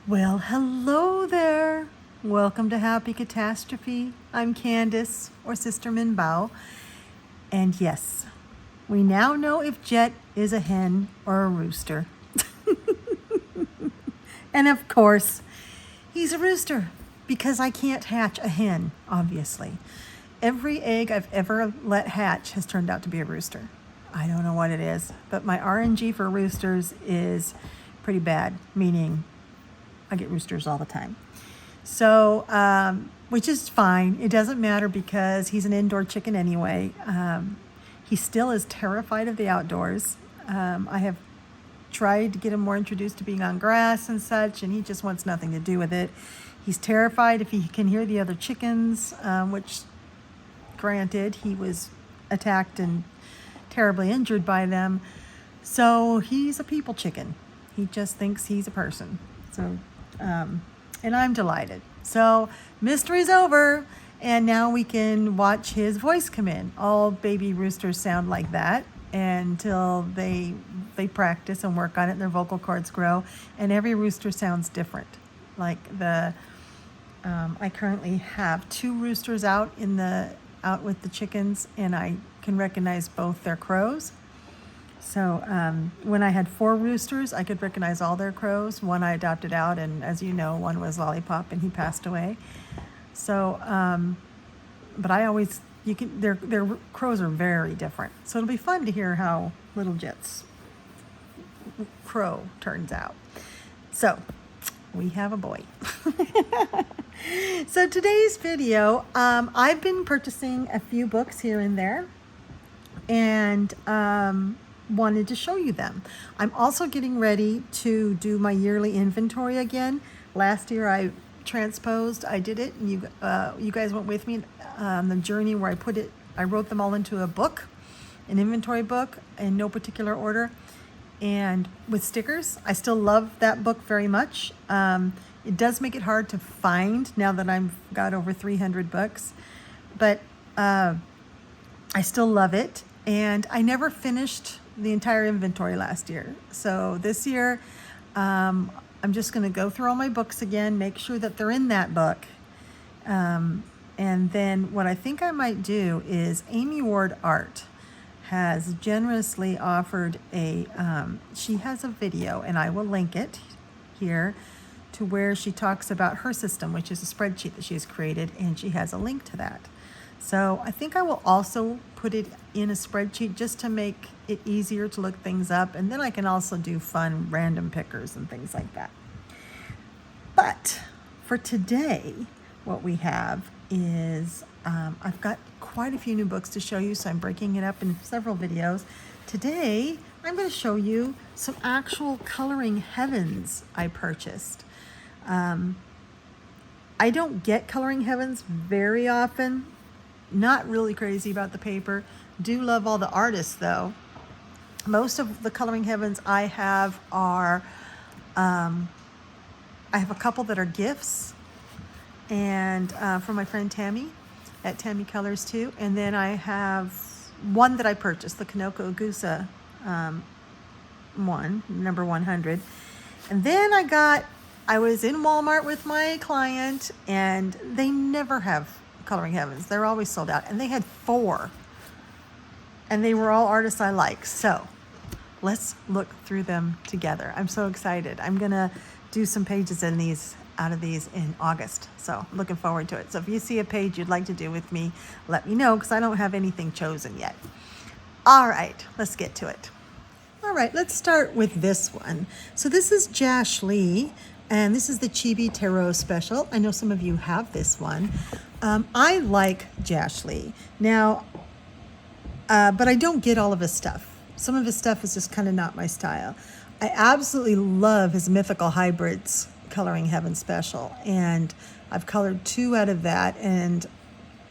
Well, hello there. Welcome to Happy Catastrophe. I'm Candice, or Sister Minh. And yes, we now know if Jet is a hen or a rooster. And of course, he's a rooster because I can't hatch a hen, obviously. Every egg I've ever let hatch has turned out to be a rooster. I don't know what it is, but my RNG for roosters is pretty bad, meaning I get roosters all the time. So, which is fine. It doesn't matter because he's an indoor chicken anyway. He still is terrified of the outdoors. I have tried to get him more introduced to being on grass and such, and he just wants nothing to do with it. He's terrified if he can hear the other chickens, which granted, he was attacked and terribly injured by them. So he's a people chicken. He just thinks he's a person. So, and I'm delighted. So mystery's over, and now we can watch his voice come in. All baby roosters sound like that until they practice and work on it and their vocal cords grow, and every rooster sounds different. Like I currently have 2 roosters out with the chickens, and I can recognize both their crows. So when I had 4 roosters, I could recognize all their crows. One I adopted out, and as you know, one was Lollipop, and he passed away. So, but I always, their crows are very different. So it'll be fun to hear how little Jet's crow turns out. So we have a boy. So today's video, I've been purchasing a few books here and there, and wanted to show you them. I'm also getting ready to do my yearly inventory again. Last year I transposed, I did it, and you guys went with me on the journey where I wrote them all into a book, an inventory book in no particular order, and with stickers. I still love that book very much. It does make it hard to find now that I've got over 300 books, but I still love it. And I never finished the entire inventory last year. So this year, I'm just going to go through all my books again, make sure that they're in that book. And then what I think I might do is Amy Ward Art has generously offered she has a video, and I will link it here, to where she talks about her system, which is a spreadsheet that she's created, and she has a link to that. So I think I will also put it in a spreadsheet just to make it easier to look things up, and then I can also do fun random pickers and things like that. But for today, what we have is I've got quite a few new books to show you, so I'm breaking it up in several videos. Today, I'm going to show you some actual Coloring Heavens I purchased. I don't get Coloring Heavens very often. Not really crazy about the paper. Do love all the artists though. Most of the Coloring Heavens I have are, I have a couple that are gifts, and from my friend Tammy at Tammy Colors too. And then I have one that I purchased, the Kanoko Agusa one, number 100. And then I was in Walmart with my client, and they never have Coloring Heavens. They're always sold out, and they had 4, and they were all artists I like. So let's look through them together. I'm so excited. I'm gonna do some pages out of these in August, so I'm looking forward to it. So if you see a page you'd like to do with me, let me know, because I don't have anything chosen yet. All right, let's get to it. All right, let's start with this one. So this is Jash Lee, and this is the Chibi Tarot Special. I know some of you have this one. I like Jash Lee. Now, but I don't get all of his stuff. Some of his stuff is just kind of not my style. I absolutely love his Mythical Hybrids Coloring Heaven Special, and I've colored 2 out of that, and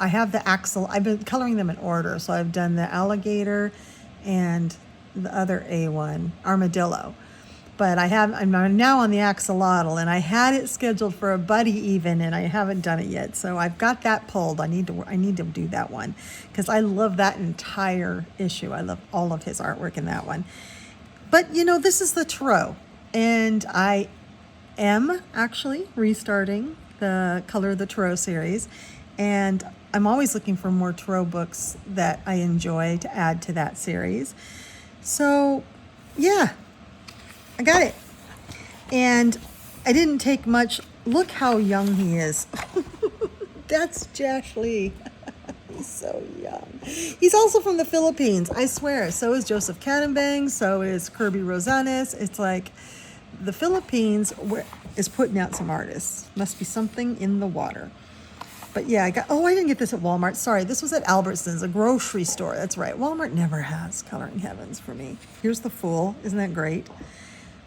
I have the axle. I've been coloring them in order, so I've done the alligator and the other A1, armadillo. But I'm now on the axolotl, and I had it scheduled for a buddy even, and I haven't done it yet. So I've got that pulled. I need to do that one, because I love that entire issue. I love all of his artwork in that one. But you know, this is the tarot, and I am actually restarting the Color of the Tarot series, and I'm always looking for more tarot books that I enjoy to add to that series. So yeah, I got it. And I didn't take much. Look how young he is. That's Josh Lee. He's so young. He's also from the Philippines, I swear. So is Joseph Cannonbang, so is Kirby Rosanes. It's like the Philippines is putting out some artists. Must be something in the water. But yeah, I didn't get this at Walmart. Sorry, this was at Albertsons, a grocery store. That's right. Walmart never has Coloring Heavens for me. Here's the Fool. Isn't that great?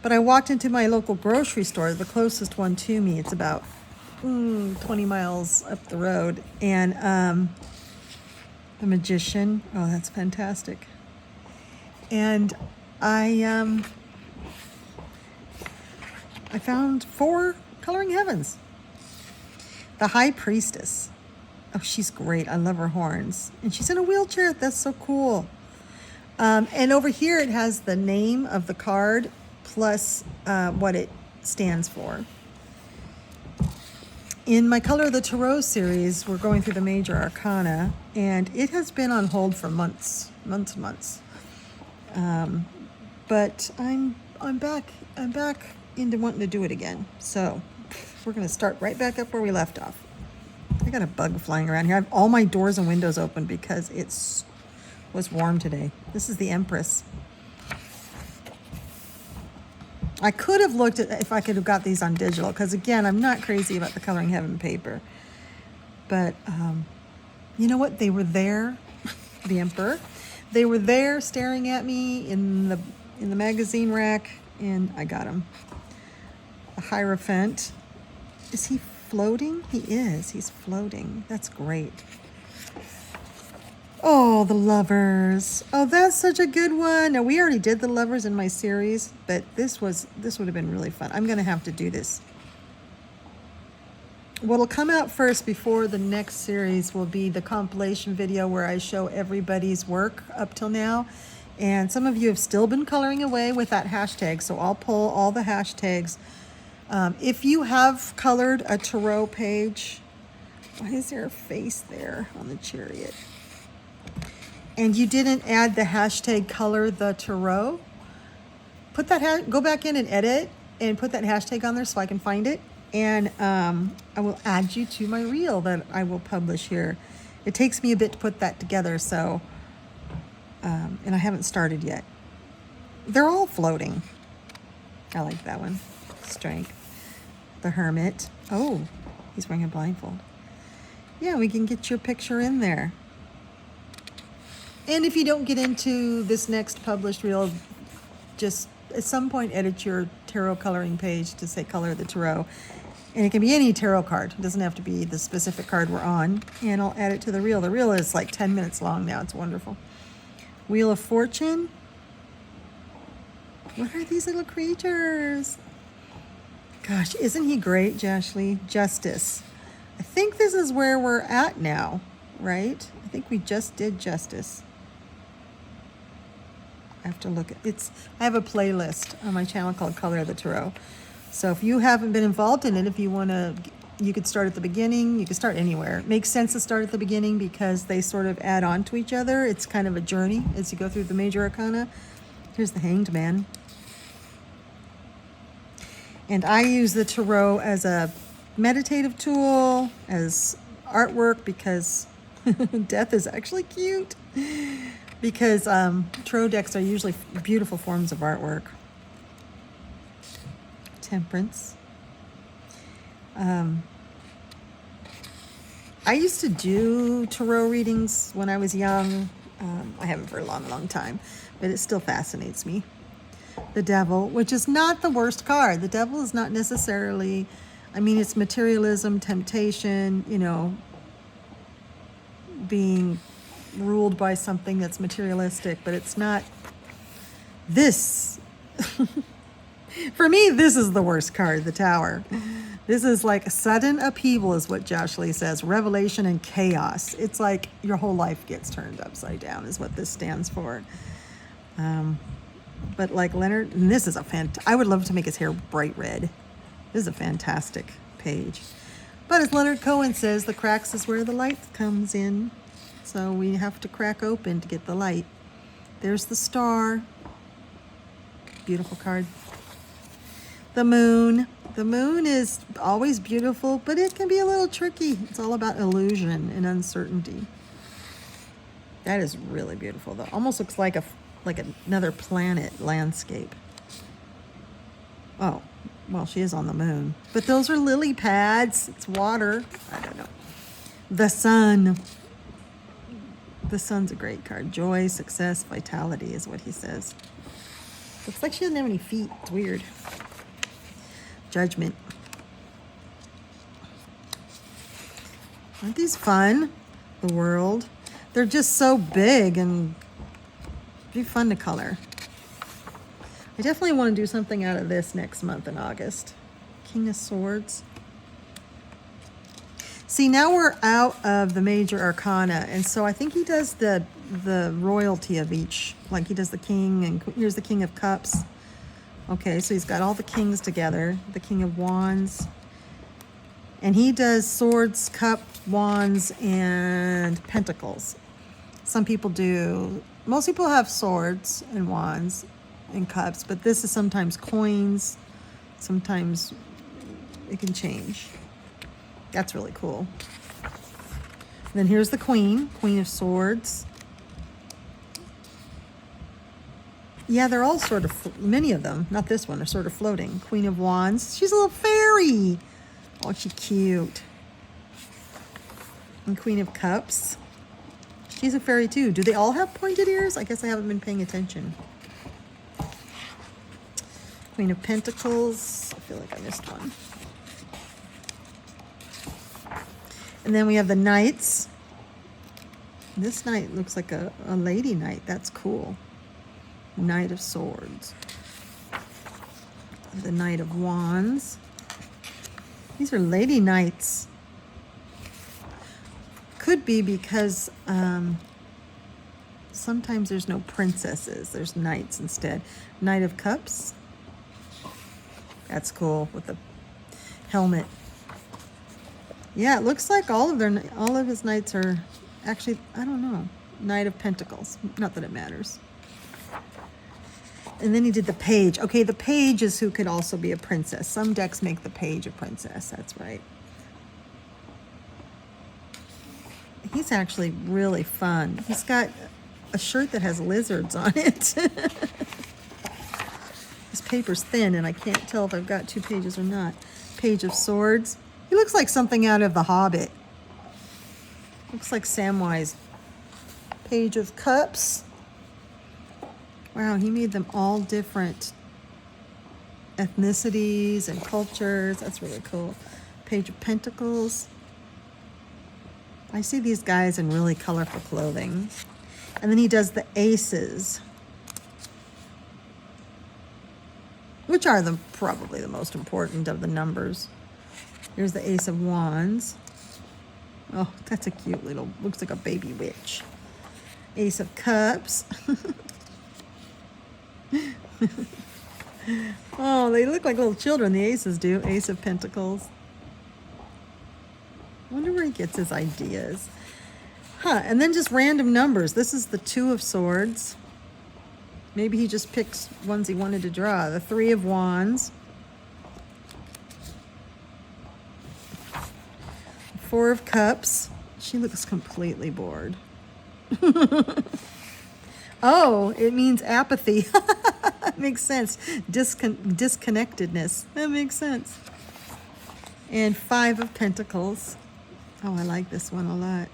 But I walked into my local grocery store, the closest one to me. It's about 20 miles up the road. And The Magician. Oh, that's fantastic. And I found 4 Coloring Heavens. The High Priestess. Oh, she's great. I love her horns. And she's in a wheelchair. That's so cool. And over here it has the name of the card plus what it stands for. In my Color of the Tarot series, we're going through the major arcana, and it has been on hold for months. But I'm back into wanting to do it again. So we're going to start right back up where we left off. I got a bug flying around here. I have all my doors and windows open because it was warm today. This is the Empress. I could have looked at if I could have got these on digital, because again, I'm not crazy about the Coloring Heaven paper. But you know what? They were there, the Emperor. They were there staring at me in the magazine rack, and I got them. The Hierophant. Is he floating? He is. He's floating. That's great. Oh, the Lovers. Oh, that's such a good one. Now, we already did the Lovers in my series, but this would have been really fun. I'm going to have to do this. What'll come out first before the next series will be the compilation video where I show everybody's work up till now. And some of you have still been coloring away with that hashtag, so I'll pull all the hashtags. If you have colored a tarot page, why is there a face there on the chariot? And you didn't add the hashtag Color the Tarot, put that go back in and edit and put that hashtag on there so I can find it. And I will add you to my reel that I will publish here. It takes me a bit to put that together, so and I haven't started yet. They're all floating. I like that one. Strength. The Hermit. Oh, he's wearing a blindfold. Yeah, we can get your picture in there. And if you don't get into this next published reel, just at some point edit your tarot coloring page to say Color the Tarot. And it can be any tarot card. It doesn't have to be the specific card we're on. And I'll add it to the reel. The reel is like 10 minutes long now. It's wonderful. Wheel of Fortune. What are these little creatures? Gosh, isn't he great, Josh Lee? Justice. I think this is where we're at now, right? I think we just did Justice. I have to look at it. I have a playlist on my channel called Color of the Tarot. So if you haven't been involved in it, if you want to, you could start at the beginning. You could start anywhere. It makes sense to start at the beginning because they sort of add on to each other. It's kind of a journey as you go through the major arcana. Here's the Hanged Man. And I use the tarot as a meditative tool, as artwork, because death is actually cute. Because tarot decks are usually beautiful forms of artwork. Temperance. I used to do tarot readings when I was young. I haven't for a long, long time, but it still fascinates me. The Devil, which is not the worst card. The Devil is not necessarily, I mean, it's materialism, temptation, you know, being ruled by something that's materialistic, but it's not this. For me, this is the worst card, the Tower. This is like sudden upheaval is what Josh Lee says, revelation and chaos. It's like your whole life gets turned upside down is what this stands for. But like Leonard, and this is I would love to make his hair bright red. This is a fantastic page. But as Leonard Cohen says, the cracks is where the light comes in. So we have to crack open to get the light. There's the star. Beautiful card. The moon. The moon is always beautiful, but it can be a little tricky. It's all about illusion and uncertainty. That is really beautiful, though. Almost looks like another planet landscape. Oh, well, she is on the moon. But those are lily pads. It's water. I don't know. The sun. The sun's a great card. Joy, success, vitality is what he says. Looks like she doesn't have any feet. It's weird. Judgment. Aren't these fun? The world. They're just so big and be fun to color. I definitely want to do something out of this next month in August. King of Swords. See, now we're out of the major arcana, and so I think he does the royalty of each. Like he does the king, and here's the King of Cups. Okay, so he's got all the kings together. The King of Wands. And he does swords, cup, wands, and pentacles. Some people do. Most people have swords and wands and cups, but this is sometimes coins. Sometimes it can change. That's really cool. And then here's the Queen, Queen of Swords. Yeah, they're all sort of, many of them, not this one, are sort of floating. Queen of Wands. She's a little fairy. Oh, she's cute. And Queen of Cups. She's a fairy too. Do they all have pointed ears? I guess I haven't been paying attention. Queen of Pentacles. I feel like I missed one. And then we have the Knights. This knight looks like a lady knight. That's cool. Knight of Swords. The Knight of Wands. These are lady knights. Could be because sometimes there's no princesses. There's knights instead. Knight of Cups. That's cool with the helmet. Yeah, it looks like all of his knights are actually, I don't know, Knight of Pentacles. Not that it matters. And then he did the page. Okay, the page is who could also be a princess. Some decks make the page a princess. That's right. He's actually really fun. He's got a shirt that has lizards on it. This paper's thin, and I can't tell if I've got 2 pages or not. Page of Swords. He looks like something out of The Hobbit. Looks like Samwise. Page of Cups. Wow, he made them all different ethnicities and cultures. That's really cool. Page of Pentacles. I see these guys in really colorful clothing. And then he does the aces, which are probably the most important of the numbers. Here's the Ace of Wands. Oh, that's a cute little, looks like a baby witch. Ace of Cups. Oh, they look like little children, the aces do. Ace of Pentacles. Wonder where he gets his ideas. Huh, and then just random numbers. This is the 2 of Swords. Maybe he just picks ones he wanted to draw. The 3 of Wands. 4 of Cups. She looks completely bored. Oh, it means apathy. That makes sense. Disconnectedness. That makes sense. And 5 of Pentacles. Oh, I like this one a lot.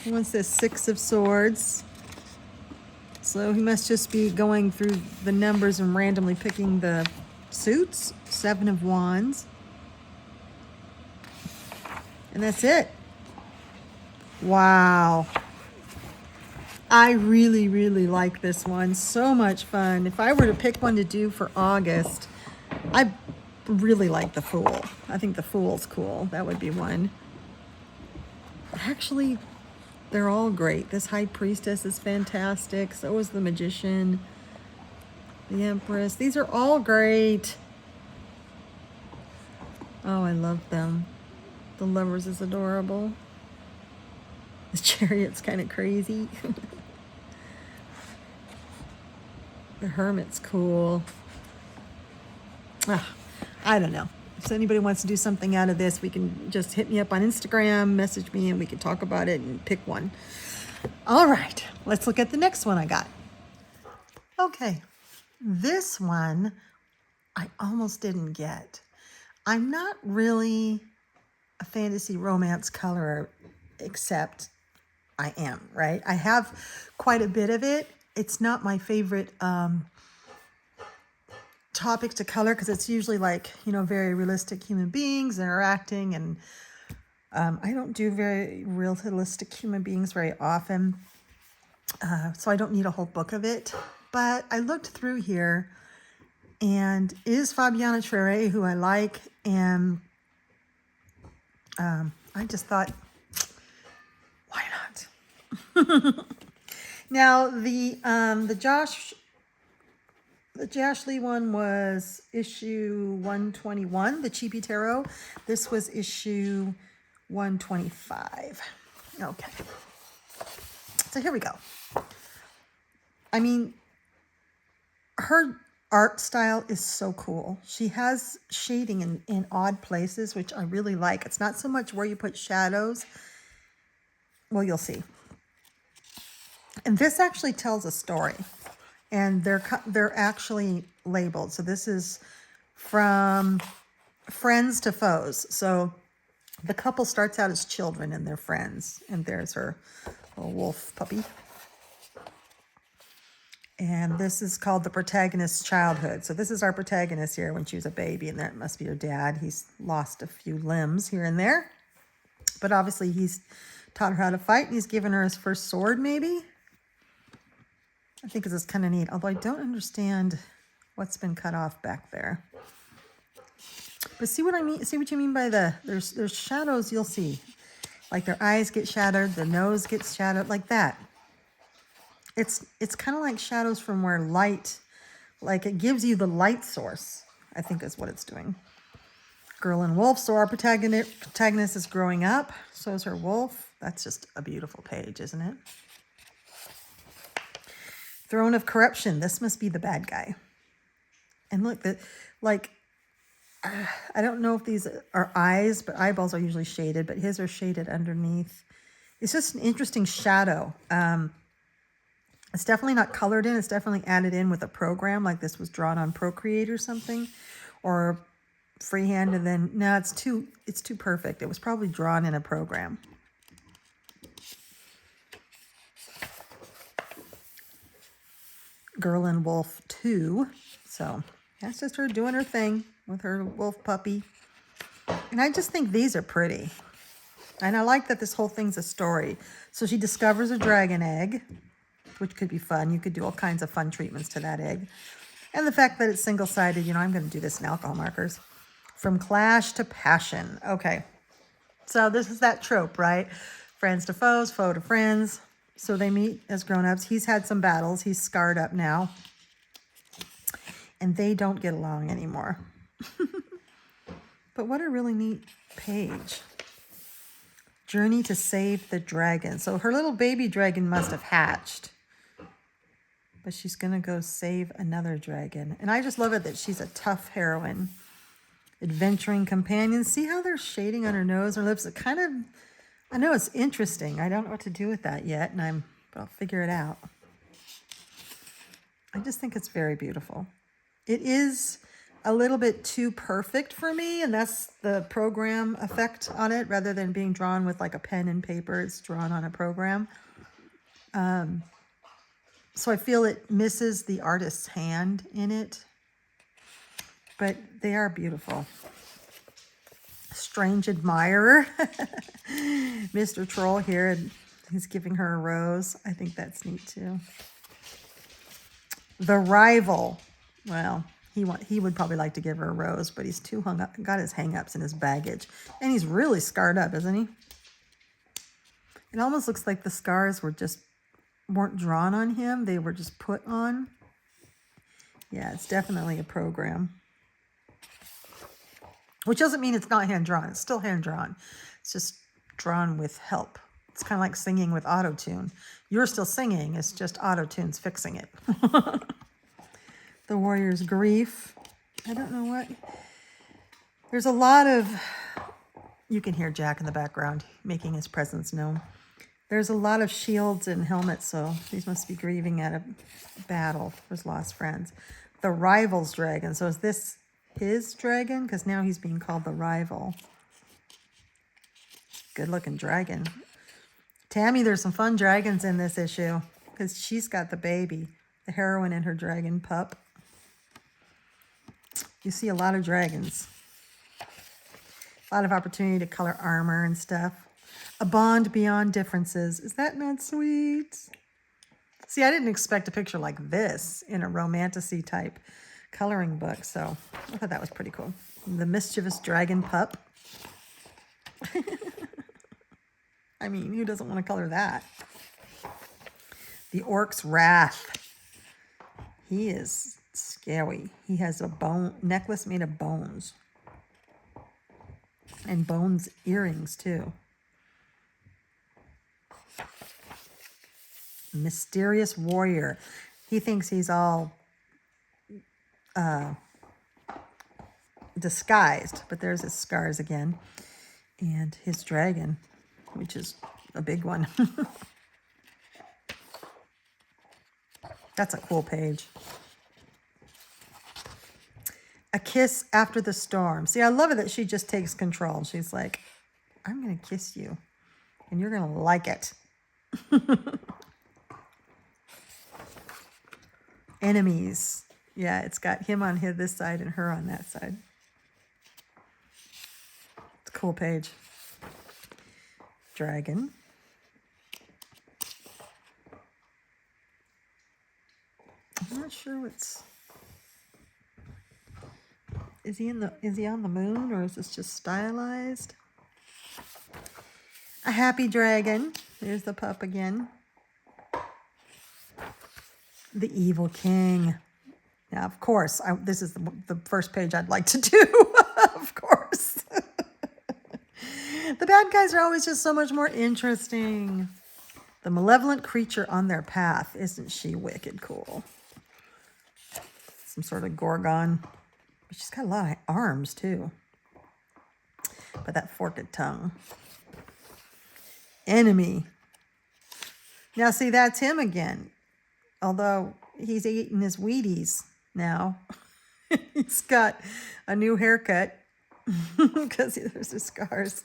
What's this? 6 of Swords. So he must just be going through the numbers and randomly picking the suits. 7 of Wands. And that's it. Wow. I really, really like this one. So much fun. If I were to pick one to do for August, I really like the Fool. I think the Fool's cool. That would be one. Actually, they're all great. This High Priestess is fantastic. So is the Magician. the Empress. These are all great. Oh, I love them. The Lovers is adorable. The Chariot's kind of crazy. The Hermit's cool. I don't know. If anybody wants to do something out of this, we can just hit me up on Instagram, message me, and we can talk about it and pick one. All right, let's look at the next one I got. Okay, this one I almost didn't get. I'm not really a fantasy romance colorer, except I am, right? I have quite a bit of it. It's not my favorite topic to color because it's usually like, you know, very realistic human beings interacting, and I don't do very realistic human beings very often, so I don't need a whole book of it. But I looked through here, and it is Fabiana Trere, who I like, and I just thought, why not? Now the Josh Lee one was issue 121, the Chibi Tarot. This was issue 125. Okay. So here we go. I mean, her art style is so cool. She has shading in odd places, which I really like. It's not so much where you put shadows. Well, you'll see. And this actually tells a story. And they're actually labeled. So this is from friends to foes. So the couple starts out as children and they're friends. And there's her little wolf puppy. And this is called the protagonist's childhood. So this is our protagonist here when she was a baby, and that must be her dad. He's lost a few limbs here and there. But obviously he's taught her how to fight, and he's given her his first sword, maybe. I think this is kind of neat, although I don't understand what's been cut off back there. But see what I mean? See what you mean by there's shadows, you'll see. Like their eyes get shadowed, the nose gets shadowed, like that. It's kind of like shadows from where light, like it gives you the light source, I think is what it's doing. Girl and wolf, so our protagonist is growing up, so is her wolf. That's just a beautiful page, isn't it? Throne of Corruption, this must be the bad guy. And look, I don't know if these are eyes, but eyeballs are usually shaded, but his are shaded underneath. It's just an interesting shadow. It's definitely not colored in. It's definitely added in with a program, like this was drawn on Procreate or something, or freehand. And then no, it's too perfect. It was probably drawn in a program. Girl and Wolf 2. So that's just her doing her thing with her wolf puppy. And I just think these are pretty. And I like that this whole thing's a story. So she discovers a dragon egg, which could be fun. You could do all kinds of fun treatments to that egg. And the fact that it's single-sided, you know, I'm going to do this in alcohol markers. From clash to passion. Okay. So this is that trope, right? Friends to foes, foe to friends. So they meet as grown-ups. He's had some battles. He's scarred up now. And they don't get along anymore. But what a really neat page. Journey to save the dragon. So her little baby dragon must have hatched. But she's going to go save another dragon. And I just love it that she's a tough heroine. Adventuring companion. See how they're shading on her nose, her lips? It kind of, I know it's interesting. I don't know what to do with that yet, but I'll figure it out. I just think it's very beautiful. It is a little bit too perfect for me, and that's the program effect on it. Rather than being drawn with like a pen and paper, it's drawn on a program. So I feel it misses the artist's hand in it. But they are beautiful. Strange admirer. Mr. Troll here, and he's giving her a rose. I think that's neat too. The rival. Well, he would probably like to give her a rose, but he's too hung up, got his hang-ups and his baggage. And he's really scarred up, isn't he? It almost looks like the scars weren't drawn on him. They were just put on. Yeah, it's definitely a program. Which doesn't mean it's not hand-drawn. It's still hand-drawn. It's just drawn with help. It's kind of like singing with auto-tune. You're still singing. It's just auto-tune's fixing it. The warrior's grief. I don't know what. There's a lot of... You can hear Jack in the background making his presence known. There's a lot of shields and helmets, so these must be grieving at a battle for his lost friends. The rival's dragon. So is this his dragon? Because now he's being called the rival. Good looking dragon. Tammy, there's some fun dragons in this issue because she's got the baby, the heroine and her dragon pup. You see a lot of dragons. A lot of opportunity to color armor and stuff. A bond beyond differences. Is that not sweet? See, I didn't expect a picture like this in a romantasy type coloring book, so I thought that was pretty cool. The mischievous dragon pup. I mean, who doesn't want to color that? The orc's wrath. He is scary. He has a bone necklace made of bones. And bones earrings, too. Mysterious warrior. He thinks he's all disguised, but there's his scars again. And his dragon, which is a big one. That's a cool page. A kiss after the storm. See, I love it that she just takes control. She's like, I'm going to kiss you, and you're going to like it. Enemies. Yeah, it's got him on this side and her on that side. It's a cool page. Dragon. I'm not sure what's... Is he on the moon, or is this just stylized? A happy dragon. There's the pup again. The evil king. Now, of course, this is the first page I'd like to do. Of course. The bad guys are always just so much more interesting. The malevolent creature on their path. Isn't she wicked cool? Some sort of gorgon. She's got a lot of arms, too. But that forked tongue. Enemy. Now, see, that's him again. Although he's eating his Wheaties now. He's got a new haircut because there's his scars.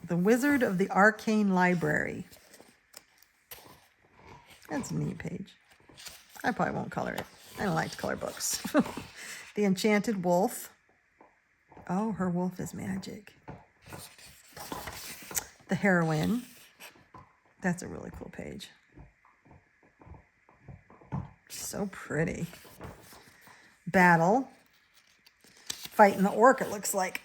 The Wizard of the Arcane Library. That's a neat page. I probably won't color it. I don't like to color books. The Enchanted Wolf. Oh, her wolf is magic. The Heroine. That's a really cool page. So pretty. Battle. Fighting the orc, it looks like.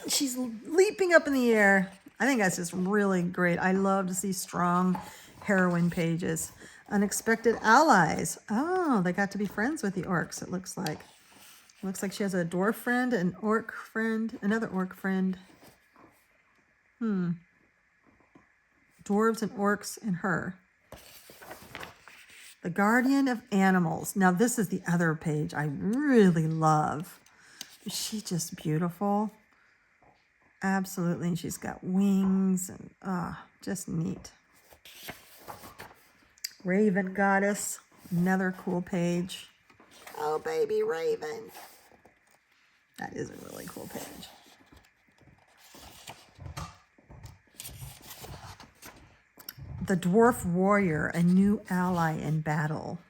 She's leaping up in the air. I think that's just really great. I love to see strong heroine pages. Unexpected allies. Oh, they got to be friends with the orcs, it looks like. Looks like she has a dwarf friend, an orc friend, another orc friend. Dwarves and orcs and her. The Guardian of Animals. Now, this is the other page I really love. She's just beautiful. Absolutely. And she's got wings and just neat. Raven Goddess. Another cool page. Oh, baby Raven. That is a really cool page. The Dwarf Warrior, a new ally in battle.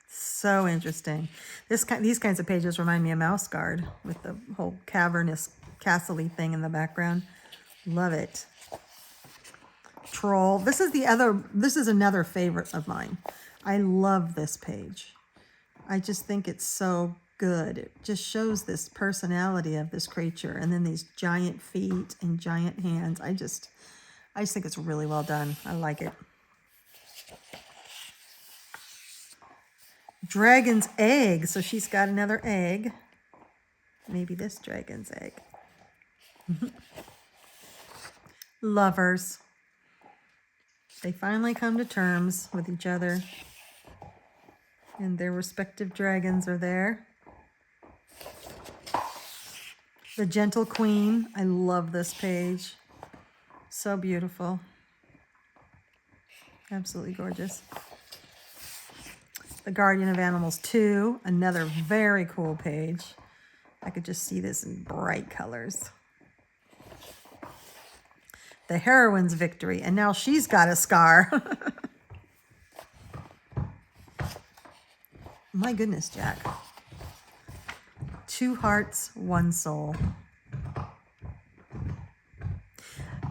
So interesting. These kinds of pages remind me of Mouse Guard with the whole cavernous castle-y thing in the background. Love it. Troll. This is another favorite of mine. I love this page. I just think it's so good. It just shows this personality of this creature, and then these giant feet and giant hands. I just think it's really well done. I like it. dragon's egg. So she's got another egg. Maybe this dragon's egg. Lovers. They finally come to terms with each other. And their respective dragons are there. The Gentle Queen. I love this page. So beautiful. Absolutely gorgeous. The Guardian of Animals 2. Another very cool page. I could just see this in bright colors. The Heroine's Victory. And now she's got a scar. My goodness, Jack. 2 hearts, 1 soul.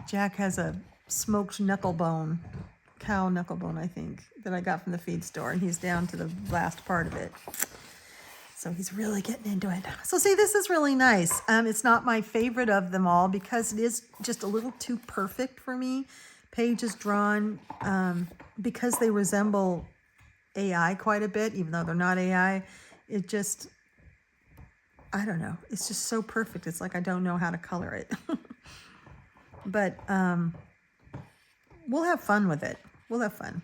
Jack has a smoked knucklebone, cow knucklebone, I think, that I got from the feed store. And he's down to the last part of it. So he's really getting into it. So see, this is really nice. It's not my favorite of them all because it is just a little too perfect for me. Pages drawn because they resemble AI quite a bit, even though they're not AI. It just, I don't know. It's just so perfect. It's like I don't know how to color it. But we'll have fun with it. We'll have fun.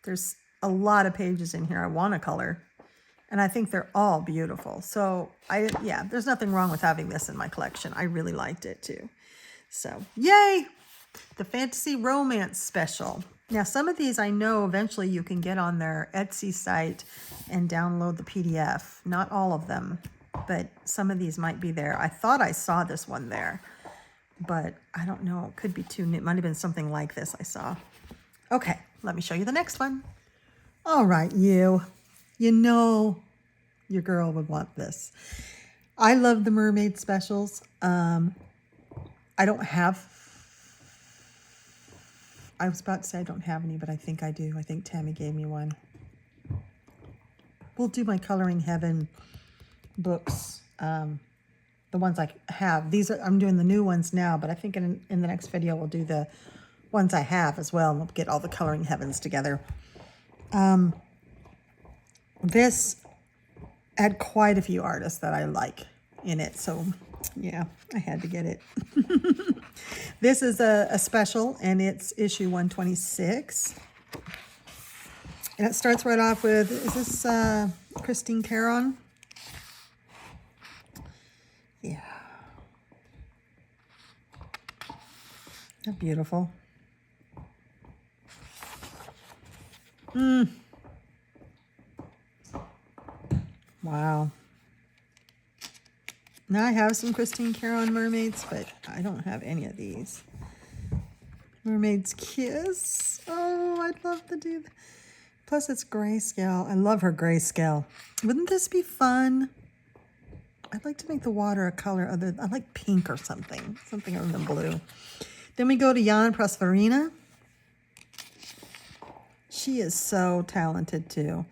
There's a lot of pages in here I want to color. And I think they're all beautiful. So, yeah, there's nothing wrong with having this in my collection. I really liked it, too. So, yay! The Fantasy Romance Special. Now, some of these I know eventually you can get on their Etsy site and download the PDF. Not all of them, but some of these might be there. I thought I saw this one there, but I don't know. It could be too new. It might have been something like this I saw. Okay, let me show you the next one. All right, you. You know your girl would want this. I love the Mermaid specials. I don't have, I was about to say I don't have any, but I think I do. I think Tammy gave me one. We'll do my Coloring Heaven books, the ones I have. These are, I'm doing the new ones now, but I think in the next video we'll do the ones I have as well, and we'll get all the Coloring Heavens together. This had quite a few artists that I like in it, so yeah, I had to get it. This is a special, and it's issue 126. And it starts right off with, is this Christine Caron? Yeah. They're beautiful. Wow. Now I have some Christine Caron mermaids, but I don't have any of these. Mermaid's Kiss. Oh, I'd love to do that. Plus it's grayscale. I love her grayscale. Wouldn't this be fun? I'd like to make the water a color other, I like pink or something. Something other than blue. Then we go to Yana Prosperina. She is so talented too.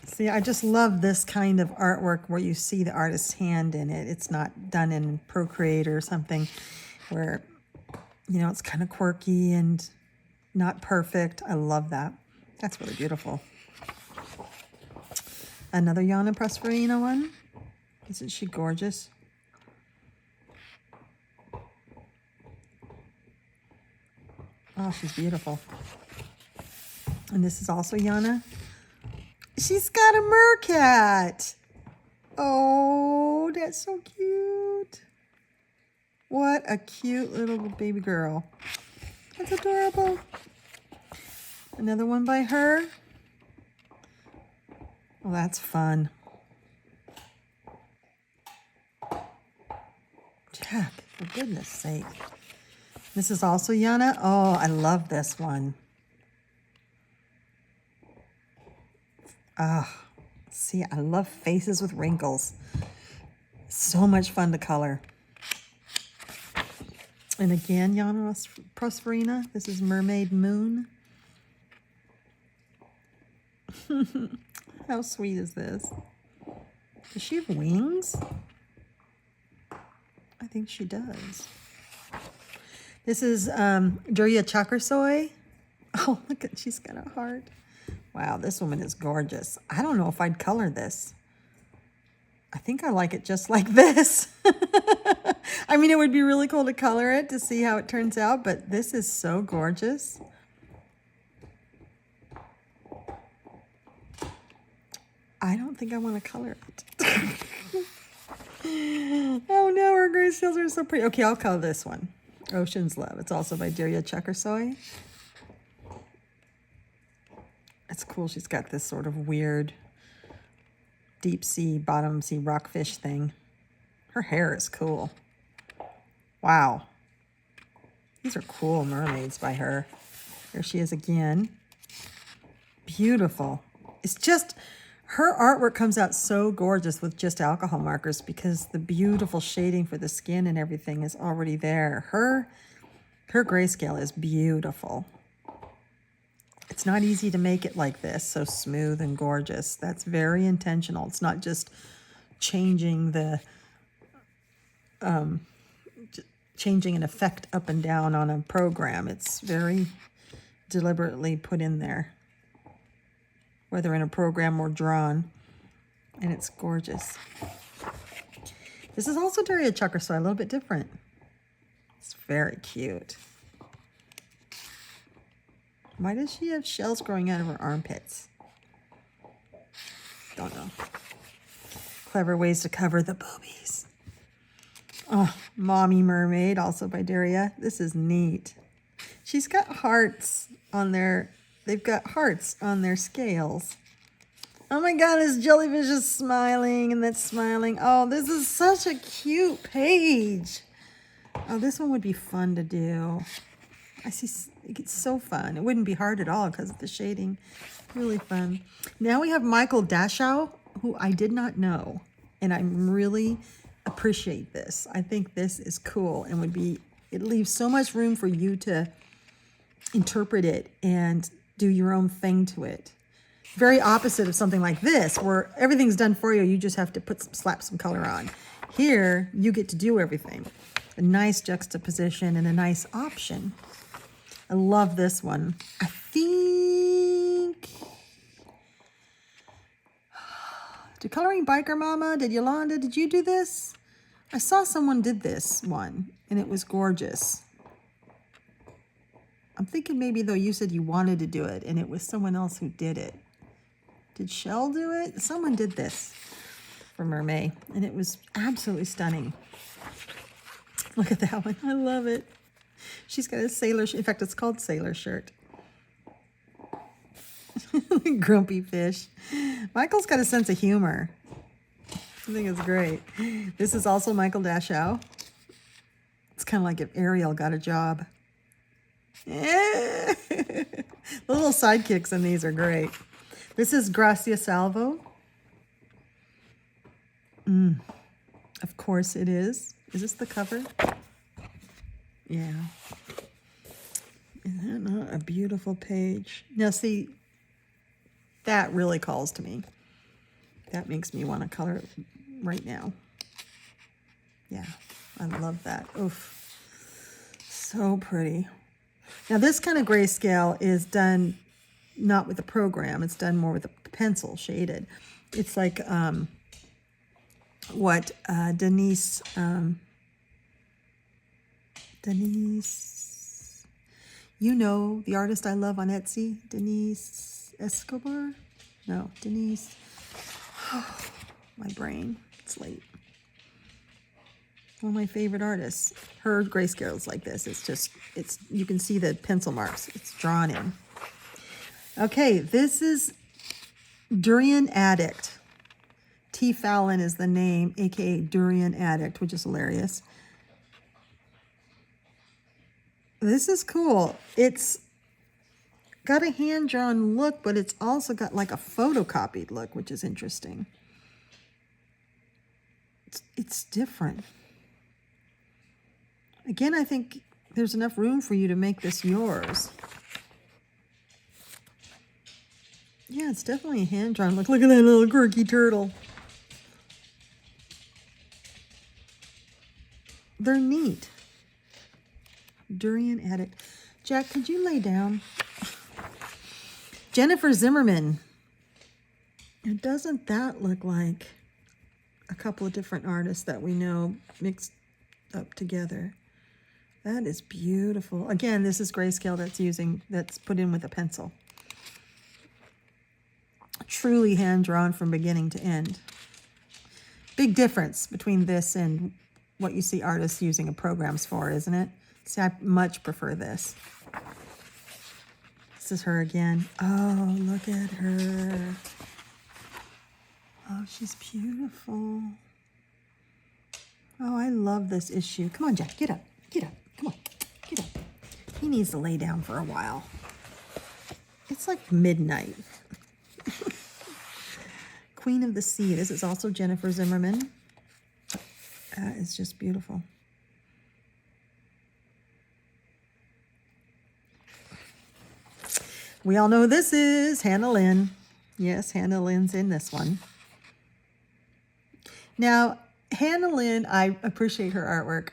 See, I just love this kind of artwork where you see the artist's hand in it. It's not done in Procreate or something where, you know, it's kind of quirky and not perfect. I love that. That's really beautiful. Another Yana Prosperina one. Isn't she gorgeous? Oh, she's beautiful. And this is also Yana. She's got a mercat. Oh, that's so cute. What a cute little baby girl. That's adorable. Another one by her. Well, that's fun. Jack, for goodness sake. This is also Yana. Oh, I love this one. Ah, see, I love faces with wrinkles. So much fun to color. And again, Yana Prosperina. This is Mermaid Moon. How sweet is this? Does she have wings? I think she does. This is Durya Chakrasoy. Oh, look at, she's got a heart. Wow, this woman is gorgeous. I don't know if I'd color this. I think I like it just like this. I mean, it would be really cool to color it to see how it turns out, but this is so gorgeous. I don't think I want to color it. Oh no, her gray scales are so pretty. Okay, I'll color this one. Ocean's Love. It's also by Daria Checkersoy. It's cool. She's got this sort of weird deep sea, bottom sea rockfish thing. Her hair is cool. Wow. These are cool mermaids by her. There she is again. Beautiful. It's just, her artwork comes out so gorgeous with just alcohol markers because the beautiful shading for the skin and everything is already there. Her grayscale is beautiful. It's not easy to make it like this, so smooth and gorgeous. That's very intentional. It's not just changing the, changing an effect up and down on a program. It's very deliberately put in there, whether in a program or drawn, and it's gorgeous. This is also Daria Checkersoy, a little bit different. It's very cute. Why does she have shells growing out of her armpits? Don't know. Clever ways to cover the boobies. Oh, Mommy Mermaid, also by Daria. This is neat. She's got hearts on their, they've got hearts on their scales. Oh my God, this jellyfish is smiling and that's smiling. Oh, this is such a cute page. Oh, this one would be fun to do. I see, it's so fun. It wouldn't be hard at all because of the shading. Really fun. Now we have Michael Dashow, who I did not know. And I really appreciate this. I think this is cool and would be, it leaves so much room for you to interpret it and do your own thing to it. Very opposite of something like this, where everything's done for you. You just have to slap some color on. Here, you get to do everything. A nice juxtaposition and a nice option. I love this one. I think, did Coloring Biker Mama, did Yolanda, did you do this? I saw someone did this one, and it was gorgeous. I'm thinking maybe, though, you said you wanted to do it, and it was someone else who did it. Did Shell do it? Someone did this for Mermaid, and it was absolutely stunning. Look at that one. I love it. She's got a sailor shirt. In fact, it's called Sailor Shirt. Grumpy fish. Michael's got a sense of humor. I think it's great. This is also Michael Dashow. It's kind of like if Ariel got a job. The little sidekicks in these are great. This is Gracia Salvo. Of course it is. Is this the cover? Yeah. Isn't that not a beautiful page? Now see, that really calls to me. That makes me want to color it right now. Yeah, I love that. Oof. So pretty. Now this kind of grayscale is done not with a program. It's done more with a pencil, shaded. It's like what Denise, you know, the artist I love on Etsy, Denise Escobar? No, Denise. Oh, my brain, it's late. One of my favorite artists. Her grayscale is like this. It's just, you can see the pencil marks. It's drawn in. Okay, this is Durian Addict. T. Fallon is the name, aka Durian Addict, which is hilarious. This is cool. It's got a hand-drawn look, but it's also got like a photocopied look, which is interesting. It's different. Again, I think there's enough room for you to make this yours. Yeah, it's definitely a hand-drawn look. Look at that little quirky turtle. They're neat. Durian Addict. Jack, could you lay down? Jennifer Zimmerman. And doesn't that look like a couple of different artists that we know mixed up together? That is beautiful. Again, this is grayscale that's put in with a pencil. Truly hand-drawn from beginning to end. Big difference between this and what you see artists using programs for, isn't it? See, I much prefer this. This is her again. Oh, look at her. Oh, she's beautiful. Oh, I love this issue. Come on, Jack, get up. Get up. Come on, get up. He needs to lay down for a while. It's like midnight. Queen of the Sea. This is also Jennifer Zimmerman. It's just beautiful. We all know this is Hannah Lynn. Yes, Hannah Lynn's in this one. Now, Hannah Lynn, I appreciate her artwork.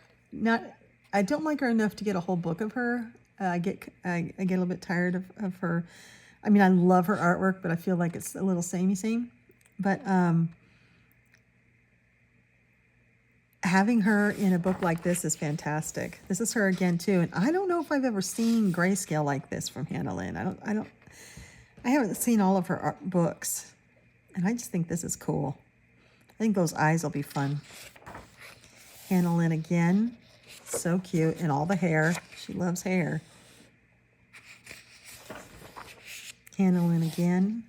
I don't like her enough to get a whole book of her. I get a little bit tired of her. I mean, I love her artwork, but I feel like it's a little samey. But having her in a book like this is fantastic. This is her again too, and I don't know if I've ever seen grayscale like this from Hannah Lynn. I haven't seen all of her books, and I just think this is cool. I think those eyes will be fun. Hannah Lynn again, so cute, and all the hair. She loves hair. Hannah Lynn again.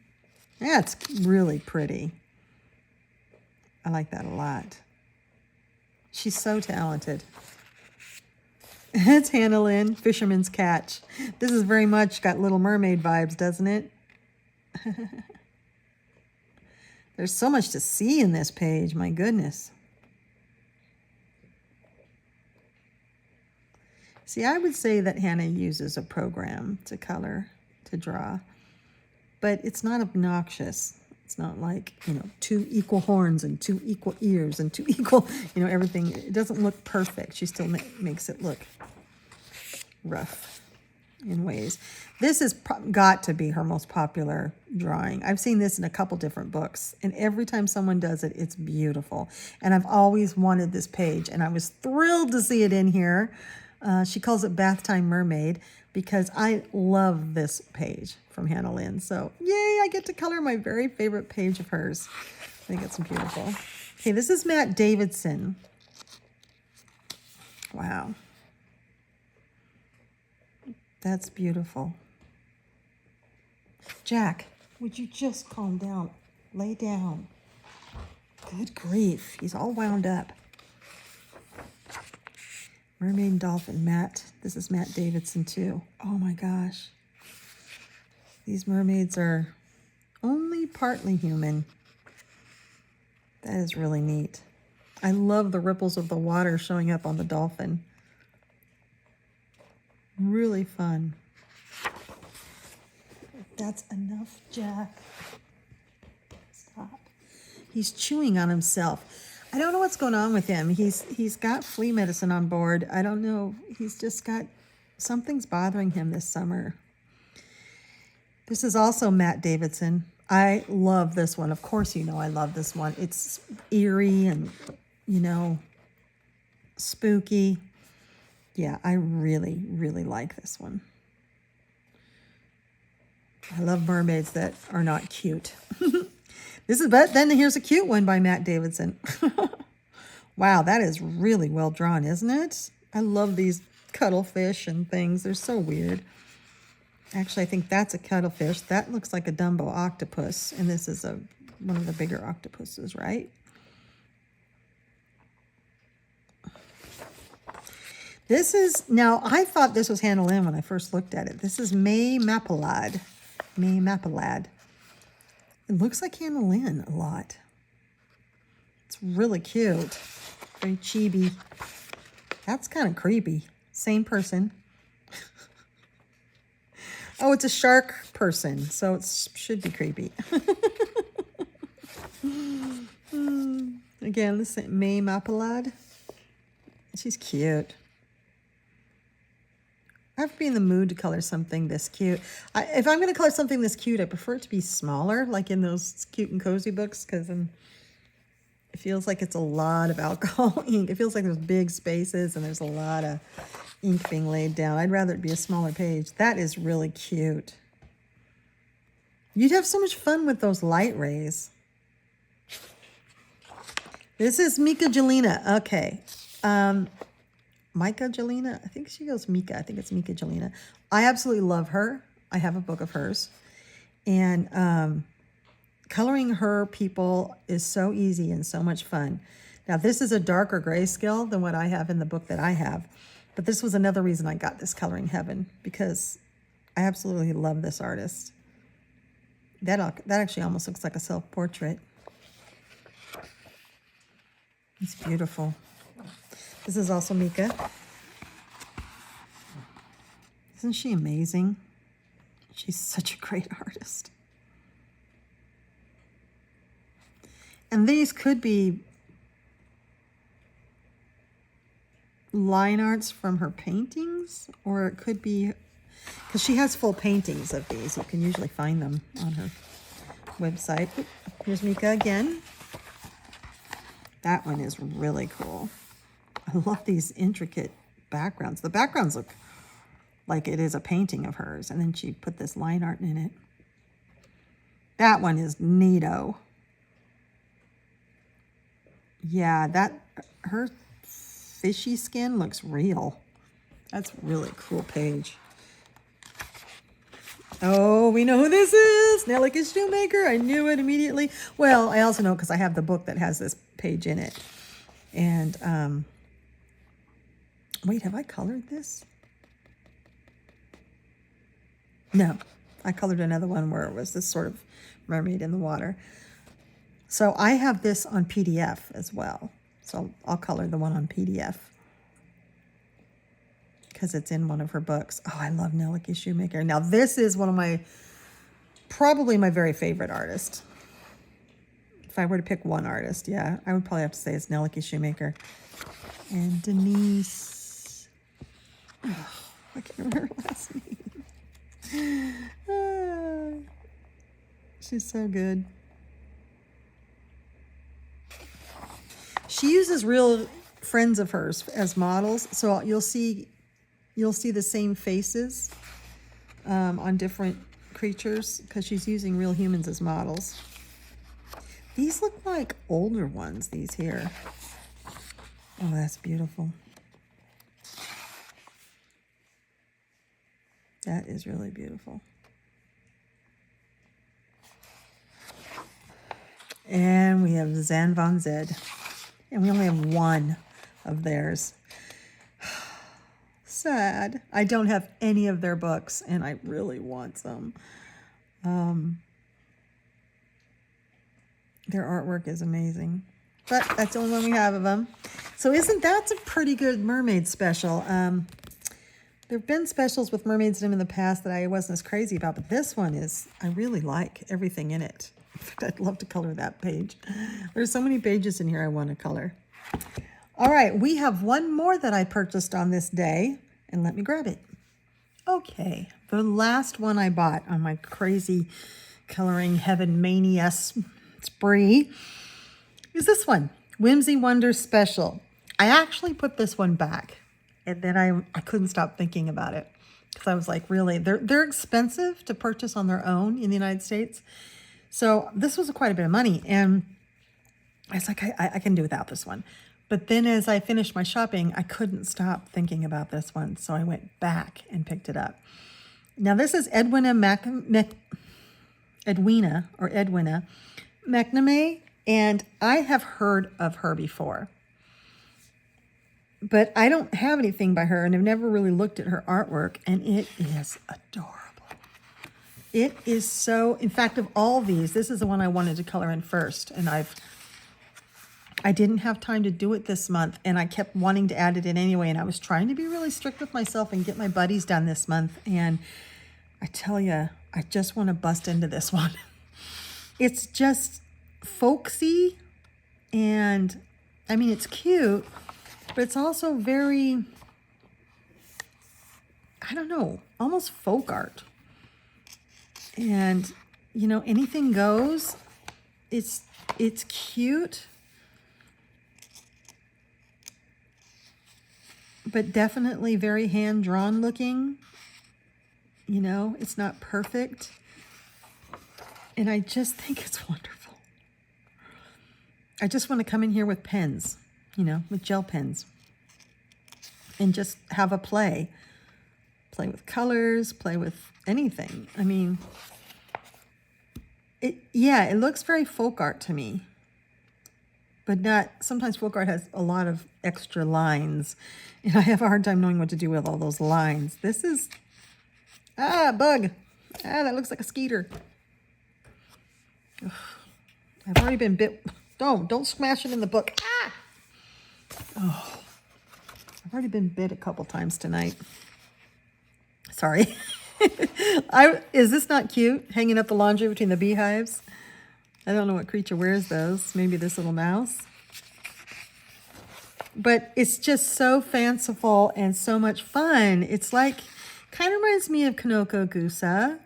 That's really pretty. I like that a lot. She's so talented. It's Hannah Lynn, Fisherman's Catch. This is very much got Little Mermaid vibes, doesn't it? There's so much to see in this page, my goodness. See, I would say that Hannah uses a program to color, to draw, but it's not obnoxious. It's not like, 2 equal horns and 2 equal ears and 2 equal, everything. It doesn't look perfect. She still makes it look rough in ways. This has got to be her most popular drawing. I've seen this in a couple different books, and every time someone does it, it's beautiful. And I've always wanted this page, and I was thrilled to see it in here. She calls it Bath Time Mermaid because I love this page from Hannah Lynn. So, yay, I get to color my very favorite page of hers. I think it's beautiful. Okay, this is Matt Davidson. Wow. That's beautiful. Jack, would you just calm down? Lay down. Good grief. He's all wound up. Mermaid and Dolphin, Matt. This is Matt Davidson too. Oh my gosh. These mermaids are only partly human. That is really neat. I love the ripples of the water showing up on the dolphin. Really fun. That's enough, Jack. Stop. He's chewing on himself. I don't know what's going on with him. He's got flea medicine on board. I don't know. He's just got something's bothering him this summer. This is also Matt Davidson. I love this one. Of course, I love this one. It's eerie and, spooky. Yeah, I really, really like this one. I love mermaids that are not cute. But then here's a cute one by Matt Davidson. Wow, that is really well drawn, isn't it? I love these cuttlefish and things. They're so weird. Actually, I think that's a cuttlefish. That looks like a Dumbo octopus, and this is one of the bigger octopuses, right? Now I thought this was Hannah Lynn when I first looked at it. This is May Mapalad. May Mapalad. It looks like Hannah Lynn a lot. It's really cute. Very chibi. That's kind of creepy. Same person. Oh, it's a shark person, so it should be creepy. Again, this is May Mapalad. She's cute. I have to be in the mood to color something this cute. If I'm going to color something this cute, I prefer it to be smaller, like in those cute and cozy books, because then it feels like it's a lot of alcohol ink. It feels like there's big spaces and there's a lot of ink being laid down. I'd rather it be a smaller page. That is really cute. You'd have so much fun with those light rays. This is Mika Jelena. Okay. Micah Jelena. I think she goes Mika. I think it's Mika Jelena. I absolutely love her. I have a book of hers. And coloring her people is so easy and so much fun. Now, this is a darker grayscale than what I have in the book that I have. But this was another reason I got this Coloring Heaven, because I absolutely love this artist. That actually almost looks like a self-portrait. It's beautiful. This is also Mika. Isn't she amazing? She's such a great artist. And these could be line arts from her paintings, or it could be, because she has full paintings of these. You can usually find them on her website. Here's Mika again. That one is really cool. I love these intricate backgrounds. The backgrounds look like it is a painting of hers, and then she put this line art in it. That one is neato. Yeah, her fishy skin looks real. That's a really cool page. Oh, we know who this is. Nellica Shoemaker. I knew it immediately. Well, I also know because I have the book that has this page in it. And, wait, have I colored this? No, I colored another one where it was this sort of mermaid in the water. So I have this on PDF as well. So I'll color the one on PDF because it's in one of her books. Oh, I love Nellica Shoemaker. Now this is one of probably my very favorite artist. If I were to pick one artist, yeah, I would probably have to say it's Nellica Shoemaker. And Denise, oh, I can't remember her last name. She's so good. She uses real friends of hers as models, so you'll see the same faces on different creatures because she's using real humans as models. These look like older ones, these here. Oh, that's beautiful. That is really beautiful. And we have Zan Van Zed. And we only have one of theirs. Sad. I don't have any of their books, and I really want some. Their artwork is amazing. But that's the only one we have of them. So that's a pretty good mermaid special. There have been specials with mermaids in them in the past that I wasn't as crazy about, but this one I really like everything in it. In fact, I'd love to color that page. There's so many pages in here I want to color. All right, we have one more that I purchased on this day, and let me grab it. Okay, the last one I bought on my crazy Coloring Heaven mania spree is this one, Whimsy Wonder Special. I actually put this one back, and then I couldn't stop thinking about it because I was like, really, they're expensive to purchase on their own in the United States. So this was quite a bit of money, and I was like, I can do without this one. But then as I finished my shopping, I couldn't stop thinking about this one, so I went back and picked it up. Now this is Edwina McNamee, and I have heard of her before. But I don't have anything by her, and I've never really looked at her artwork, and it is adorable. It is so, in fact, of all these, this is the one I wanted to color in first, and I didn't have time to do it this month, and I kept wanting to add it in anyway, and I was trying to be really strict with myself and get my buddies done this month, and I tell you, I just want to bust into this one. It's just folksy, and, I mean, it's cute, but it's also very, I I don't know, almost folk art. And, you know, anything goes. It's cute, but definitely very hand-drawn looking. You know, it's not perfect. And I just think it's wonderful. I just want to come in here with pens, you know, with gel pens. And just have a play. Play with colors, play with anything. I mean, it looks very folk art to me. But not, sometimes folk art has a lot of extra lines. And I have a hard time knowing what to do with all those lines. This is, bug. That looks like a skeeter. Ugh. I've already been bit. Don't smash it in the book. Oh, I've already been bit a couple times tonight. Sorry. Is this not cute? Hanging up the laundry between the beehives? I don't know what creature wears those. Maybe this little mouse. But it's just so fanciful and so much fun. It's like, kind of reminds me of Kanoko Gusa.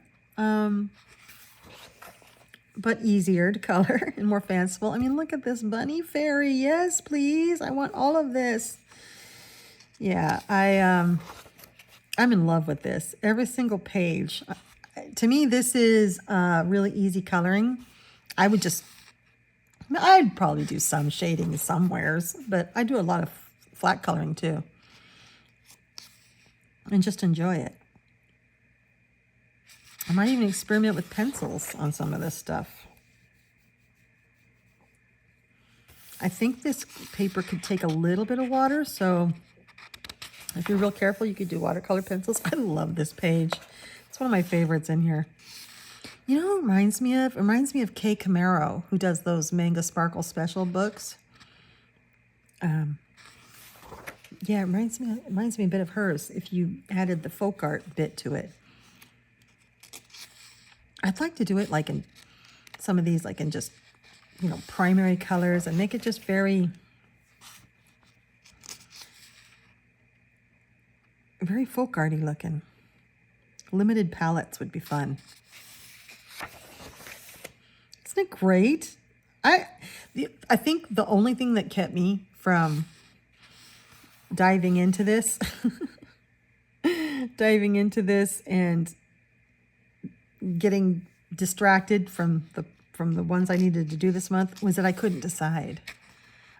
But easier to color and more fanciful. I mean, look at this bunny fairy. Yes, please. I want all of this. Yeah, I'm in love with this. Every single page. To me, this is really easy coloring. I'd probably do some shading somewheres, but I do a lot of flat coloring too. And just enjoy it. I might even experiment with pencils on some of this stuff. I think this paper could take a little bit of water, so if you're real careful, you could do watercolor pencils. I love this page. It's one of my favorites in here. You know what it reminds me of? It reminds me of Kay Camaro, who does those Manga Sparkle special books. Yeah, it reminds me a bit of hers if you added the folk art bit to it. I'd like to do it like in some of these, like in just, you know, primary colors and make it just very, very folk arty looking. Limited palettes would be fun. Isn't it great? I think the only thing that kept me from diving into this and getting distracted from the ones I needed to do this month was that I couldn't decide.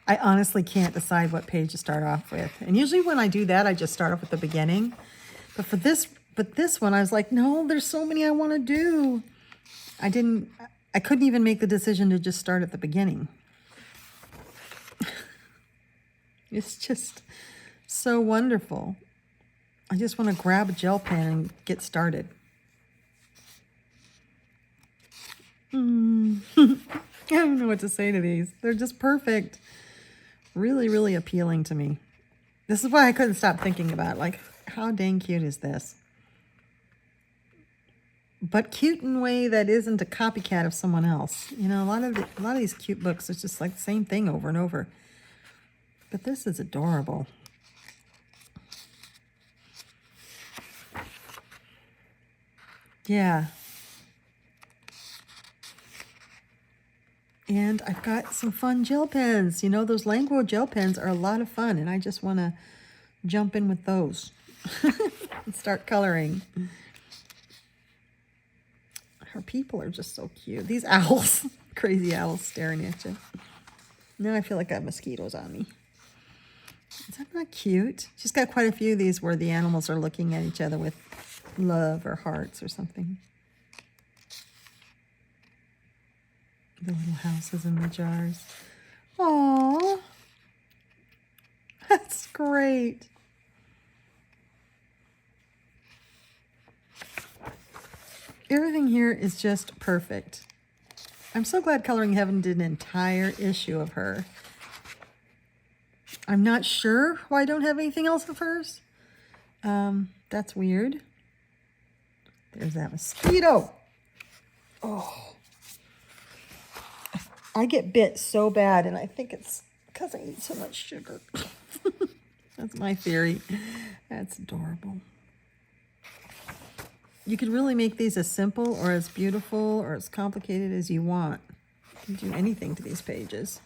I honestly can't decide what page to start off with. And usually when I do that, I just start off at the beginning. But for this one, I was like, no, there's so many I want to do. I couldn't even make the decision to just start at the beginning. It's just so wonderful. I just want to grab a gel pen and get started. I don't know what to say to these. They're just perfect. Really, really appealing to me. This is why I couldn't stop thinking about, like, how dang cute is this? But cute in a way that isn't a copycat of someone else. You know, a lot of these cute books, it's just like the same thing over and over. But this is adorable. Yeah. And I've got some fun gel pens. You know, those Languo gel pens are a lot of fun, and I just want to jump in with those and start coloring. Her people are just so cute. These owls, crazy owls staring at you. Now I feel like I have mosquitoes on me. Is that not cute? She's got quite a few of these where the animals are looking at each other with love or hearts or something. The little houses in the jars. Aww. That's great. Everything here is just perfect. I'm so glad Coloring Heaven did an entire issue of her. I'm not sure why I don't have anything else of hers. That's weird. There's that mosquito. Oh. I get bit so bad, and I think it's because I eat so much sugar. That's my theory. That's adorable. You could really make these as simple or as beautiful or as complicated as you want. You can do anything to these pages.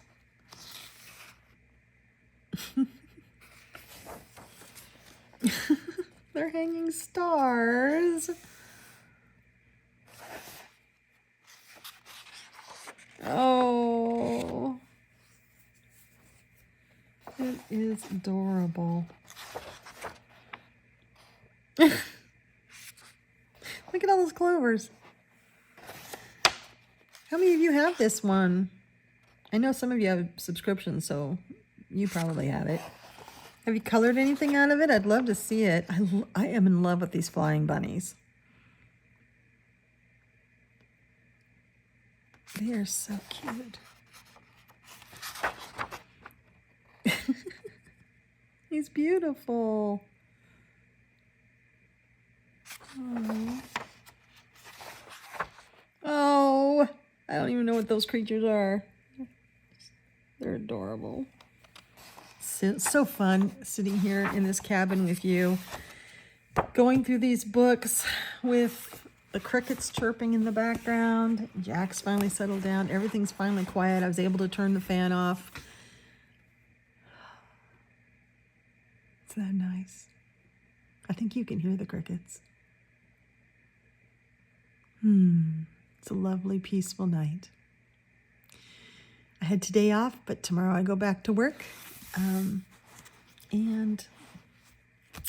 They're hanging stars. Oh, it is adorable. Look at all those clovers. How many of you have this one? I know some of you have subscriptions, so you probably have it. Have you colored anything out of it? I'd love to see it. I am in love with these flying bunnies. They are so cute. He's beautiful. Oh. Oh, I don't even know what those creatures are. They're adorable. So fun sitting here in this cabin with you, going through these books with the crickets chirping in the background. Jack's finally settled down. Everything's finally quiet. I was able to turn the fan off. Isn't that nice? I think you can hear the crickets. It's a lovely, peaceful night. I had today off, but tomorrow I go back to work. And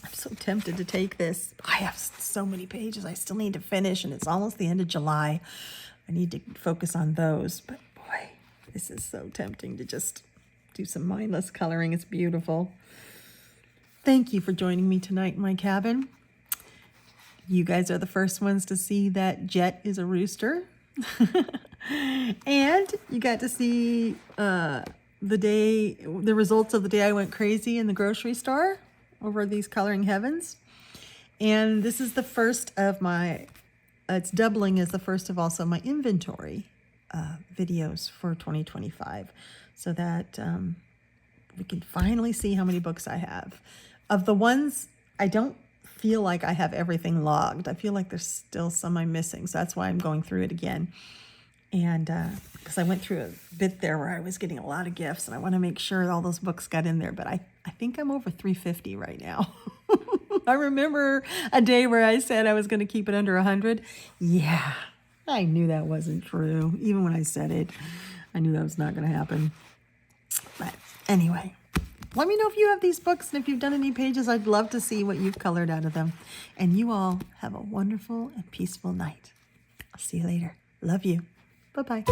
I'm so tempted to take this. I have so many pages I still need to finish, and it's almost the end of July. I need to focus on those. But boy, this is so tempting to just do some mindless coloring. It's beautiful. Thank you for joining me tonight in my cabin. You guys are the first ones to see that Jet is a rooster. And you got to see the results of the day I went crazy in the grocery store over these coloring heavens. And this is the first of my, it's doubling as the first of also my inventory videos for 2025, so that we can finally see how many books I have. Of the ones, I don't feel like I have everything logged. I feel like there's still some I'm missing, so that's why I'm going through it again. And because I went through a bit there where I was getting a lot of gifts, and I want to make sure all those books got in there, but I think I'm over 350 right now. I remember a day where I said I was going to keep it under 100. Yeah, I knew that wasn't true. Even when I said it, I knew that was not going to happen. But anyway, let me know if you have these books, and if you've done any pages. I'd love to see what you've colored out of them. And you all have a wonderful and peaceful night. I'll see you later. Love you. Bye-bye.